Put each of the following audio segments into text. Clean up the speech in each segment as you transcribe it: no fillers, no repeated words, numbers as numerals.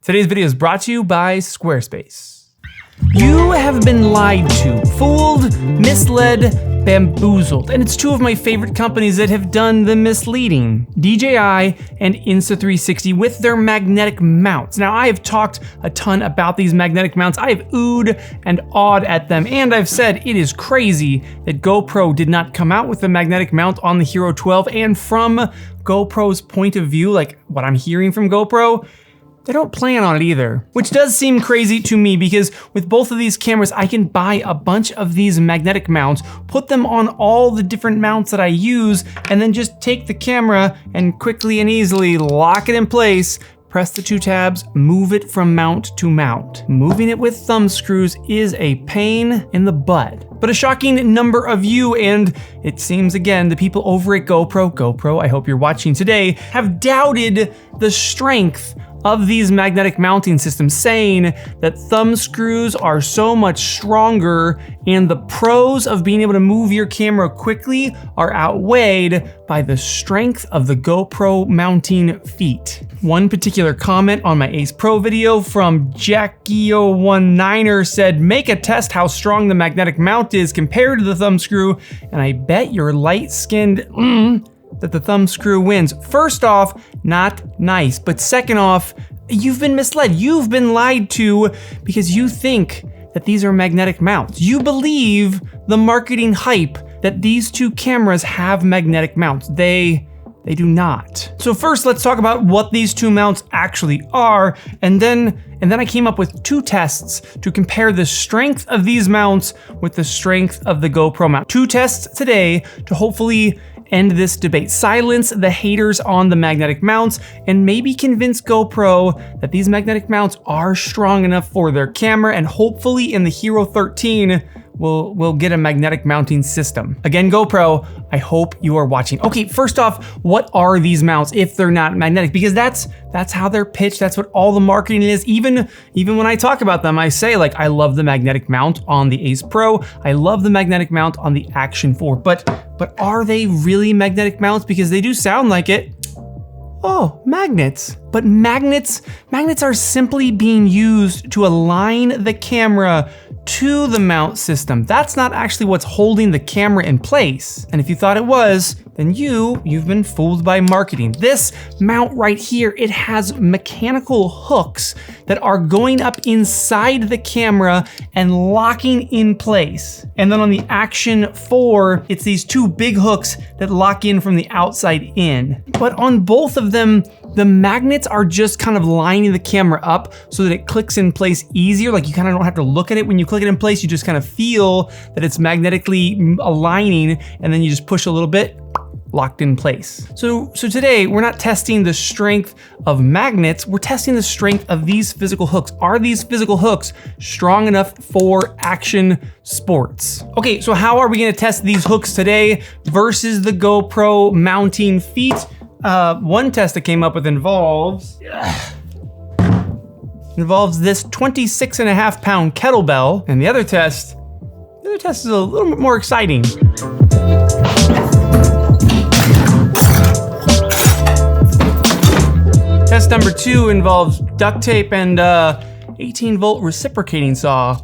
Today's video is brought to you by Squarespace. You have been lied to, fooled, misled, bamboozled, and it's two of my favorite companies that have done the misleading, DJI and Insta360 with their magnetic mounts. Now, I have talked a ton about these magnetic mounts. I have oohed and awed at them, and I've said it is crazy that GoPro did not come out with a magnetic mount on the Hero 12, and from GoPro's point of view, like what I'm hearing from GoPro, they don't plan on it either, which does seem crazy to me because with both of these cameras, I can buy a bunch of these magnetic mounts, put them on all the different mounts that I use, and then just take the camera and quickly and easily lock it in place, press the two tabs, move it from mount to mount. Moving it with thumb screws is a pain in the butt. But a shocking number of you, and it seems again, the people over at GoPro, I hope you're watching today, have doubted the strength of these magnetic mounting systems, saying that thumb screws are so much stronger and the pros of being able to move your camera quickly are outweighed by the strength of the GoPro mounting feet. One particular comment on my Ace Pro video from Jackie019er said, make a test how strong the magnetic mount is compared to the thumb screw, and I bet you're light-skinned that the thumb screw wins. First off, not nice, but second off, you've been misled. You've been lied to because you think that these are magnetic mounts. You believe the marketing hype that these two cameras have magnetic mounts. They do not. So first, let's talk about what these two mounts actually are, and then I came up with two tests to compare the strength of these mounts with the strength of the GoPro mount. Two tests today to hopefully end this debate, silence the haters on the magnetic mounts, and maybe convince GoPro that these magnetic mounts are strong enough for their camera, and hopefully in the Hero 13, we'll get a magnetic mounting system. Again, GoPro, I hope you are watching. Okay, first off, what are these mounts if they're not magnetic? Because that's how they're pitched, that's what all the marketing is. Even when I talk about them, I say like, I love the magnetic mount on the Ace Pro, I love the magnetic mount on the Action 4, but are they really magnetic mounts? Because they do sound like it. Oh, magnets. But magnets are simply being used to align the camera to the mount system. That's not actually what's holding the camera in place. And if you thought it was, then you've been fooled by marketing. This mount right here, it has mechanical hooks that are going up inside the camera and locking in place. And then on the Action 4, it's these two big hooks that lock in from the outside in. But on both of them, the magnets are just kind of lining the camera up so that it clicks in place easier. Like you kind of don't have to look at it when you click it in place, you just kind of feel that it's magnetically aligning, and then you just push a little bit, locked in place. So today we're not testing the strength of magnets, we're testing the strength of these physical hooks. Are these physical hooks strong enough for action sports? Okay, so how are we gonna test these hooks today versus the GoPro mounting feet? One test that came up with involves this 26.5-pound kettlebell, and the other test is a little bit more exciting. Test number 2 involves duct tape and 18-volt reciprocating saw.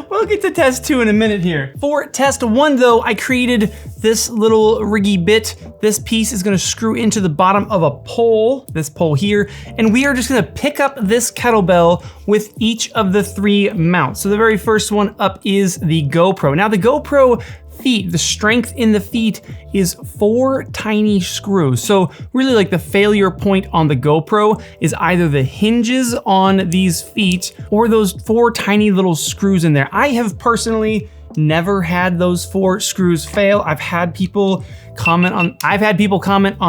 We'll get to test 2 in a minute here. For test 1 though, I created this little riggy bit. This piece is gonna screw into the bottom of a pole, this pole here, and we are just gonna pick up this kettlebell with each of the 3 mounts. So the very first one up is the GoPro. Now the GoPro feet, the strength in the feet is 4 tiny screws. So really like the failure point on the GoPro is either the hinges on these feet or those 4 tiny little screws in there. I have personally never had those 4 screws fail. I've had people comment on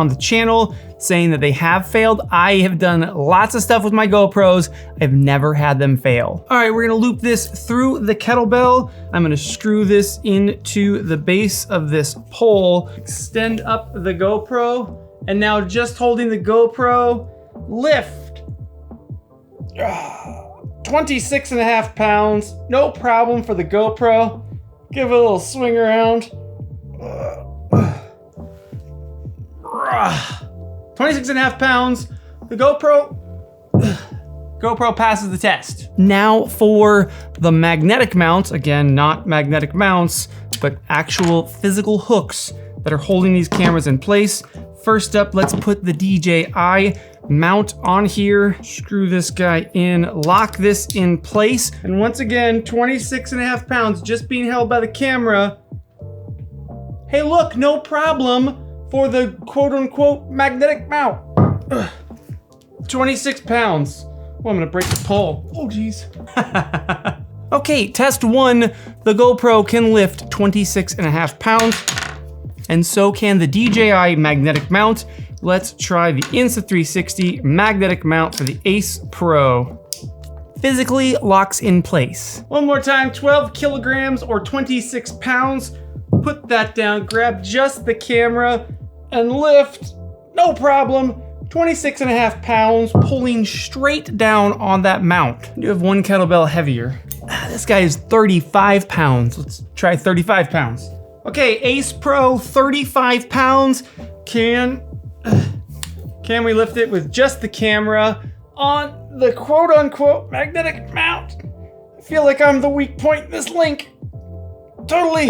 the channel saying that they have failed. I have done lots of stuff with my GoPros. I've never had them fail. All right, we're gonna loop this through the kettlebell. I'm gonna screw this into the base of this pole, extend up the GoPro, and now just holding the GoPro, lift. 26.5 pounds, no problem for the GoPro. Give it a little swing around. 26.5 pounds the GoPro passes the test. Now for the magnetic mounts, again, not magnetic mounts, but actual physical hooks that are holding these cameras in place. First up, let's put the DJI mount on here, screw this guy in, lock this in place. And once again, 26.5 pounds just being held by the camera. Hey look, no problem for the quote unquote magnetic mount. 26 pounds. Oh, I'm gonna break the pole. Oh geez. Okay, test 1, the GoPro can lift 26.5 pounds, and so can the DJI magnetic mount. Let's try the Insta360 magnetic mount for the Ace Pro. Physically locks in place. One more time, 12 kilograms or 26 pounds. Put that down, grab just the camera and lift, no problem. 26.5 pounds, pulling straight down on that mount. You have one kettlebell heavier. This guy is 35 pounds. Let's try 35 pounds. Okay, Ace Pro, 35 pounds. Can we lift it with just the camera on the quote unquote magnetic mount? I feel like I'm the weak point in this link. Totally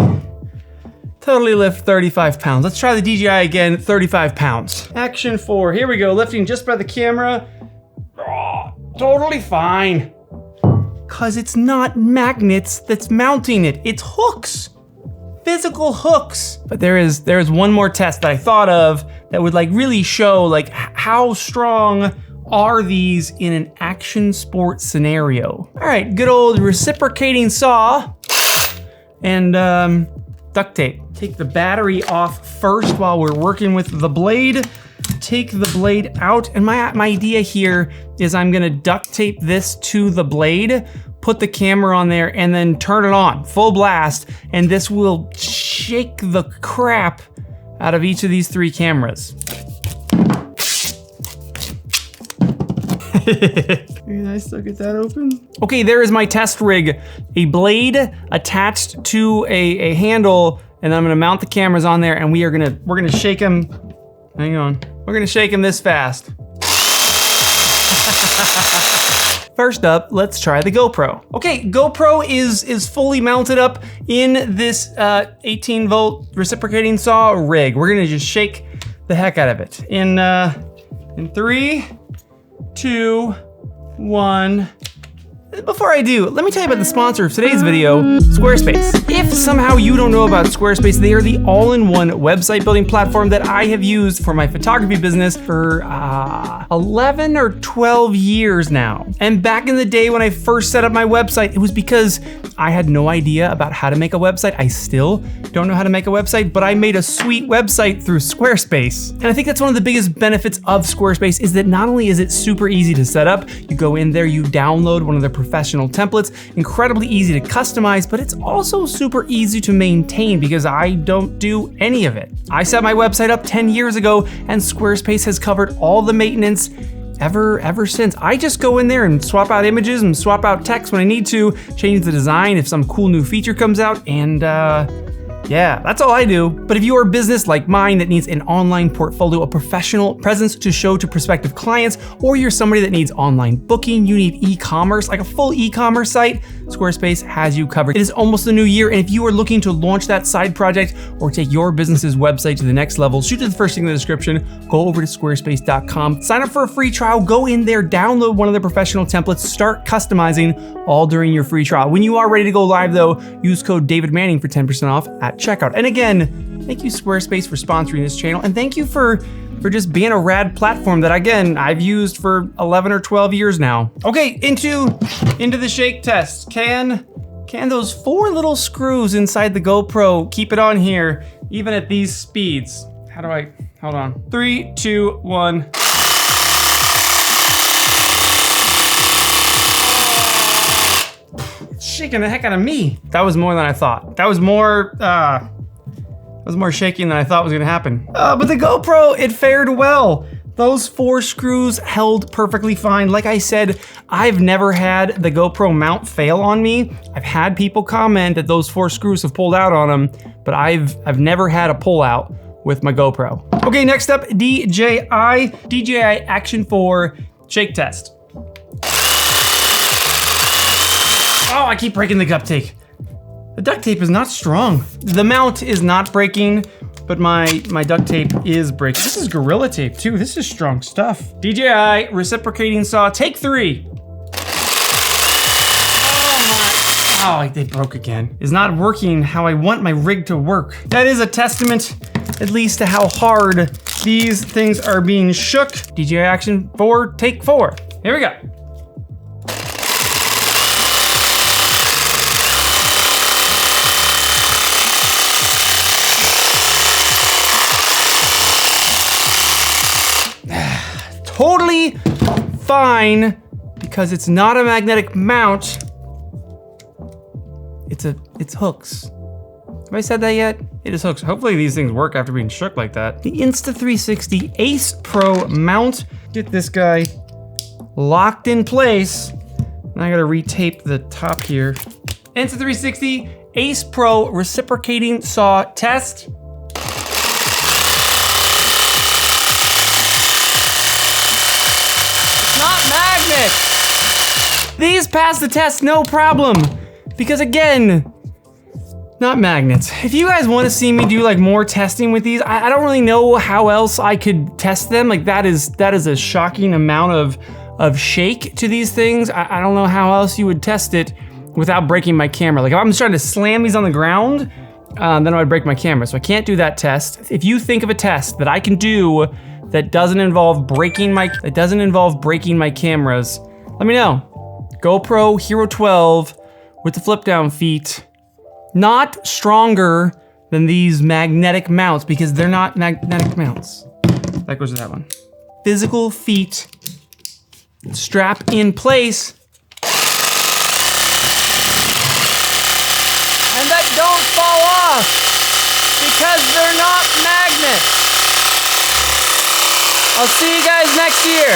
lift 35 pounds. Let's try the DJI again, 35 pounds. Action 4, here we go, lifting just by the camera. Oh, totally fine. Cause it's not magnets that's mounting it, it's hooks. Physical hooks. But there's one more test that I thought of that would like really show like how strong are these in an action sports scenario. All right, good old reciprocating saw and duct tape. Take the battery off first while we're working with the blade. Take the blade out, and my idea here is I'm gonna duct tape this to the blade, put the camera on there, and then turn it on, full blast, and this will shake the crap out of each of these 3 cameras. Can I still get that open? Okay, there is my test rig. A blade attached to a handle, and I'm gonna mount the cameras on there, and we're gonna shake them. Hang on. We're gonna shake them this fast. First up, let's try the GoPro. Okay, GoPro is fully mounted up in this 18 volt reciprocating saw rig. We're gonna just shake the heck out of it. In 3, 2, 1. Before I do, let me tell you about the sponsor of today's video, Squarespace. If somehow you don't know about Squarespace, they are the all-in-one website building platform that I have used for my photography business for 11 or 12 years now. And back in the day when I first set up my website, it was because I had no idea about how to make a website. I still don't know how to make a website, but I made a sweet website through Squarespace. And I think that's one of the biggest benefits of Squarespace is that not only is it super easy to set up, you go in there, you download one of their professional templates, incredibly easy to customize, but it's also super easy to maintain because I don't do any of it. I set my website up 10 years ago and Squarespace has covered all the maintenance ever since. I just go in there and swap out images and swap out text when I need to, change the design if some cool new feature comes out, and yeah, that's all I do. But if you are a business like mine that needs an online portfolio, a professional presence to show to prospective clients, or you're somebody that needs online booking, you need e-commerce, like a full e-commerce site, Squarespace has you covered. It is almost the new year, and if you are looking to launch that side project or take your business's website to the next level, shoot to the first thing in the description, go over to squarespace.com, sign up for a free trial, go in there, download one of the professional templates, start customizing all during your free trial. When you are ready to go live though, use code David Manning for 10% off at checkout. And again, thank you Squarespace for sponsoring this channel, and thank you for just being a rad platform that again, I've used for 11 or 12 years now. Okay, into the shake test. Can those 4 little screws inside the GoPro keep it on here, even at these speeds? How do I, hold on. 3, 2, 1. It's shaking the heck out of me. That was more than I thought. That was more shaking than I thought was gonna happen. But the GoPro, it fared well. Those 4 screws held perfectly fine. Like I said, I've never had the GoPro mount fail on me. I've had people comment that those 4 screws have pulled out on them, but I've never had a pull out with my GoPro. Okay, next up, DJI Action 4 shake test. Oh, I keep breaking the duct tape. The duct tape is not strong. The mount is not breaking, but my duct tape is breaking. This is Gorilla Tape too. This is strong stuff. DJI reciprocating saw, take 3. Oh, they broke again. It's not working how I want my rig to work. That is a testament, at least, to how hard these things are being shook. DJI Action 4, take 4. Here we go. Totally fine, because it's not a magnetic mount. It's hooks. Have I said that yet? It is hooks. Hopefully these things work after being shook like that. The Insta360 Ace Pro mount. Get this guy locked in place. Now I gotta retape the top here. Insta360 Ace Pro reciprocating saw test. It's not magnets. These pass the test no problem. Because again, not magnets. If you guys want to see me do like more testing with these, I don't really know how else I could test them. Like that is a shocking amount of shake to these things. I don't know how else you would test it without breaking my camera. Like if I'm just trying to slam these on the ground, then I would break my camera. So I can't do that test. If you think of a test that I can do that doesn't involve breaking my cameras, let me know. GoPro Hero 12 with the flip down feet. Not stronger than these magnetic mounts because they're not magnetic mounts. That goes to that one. Physical feet, strap in place. And that don't fall off because they're not magnets. I'll see you guys next year.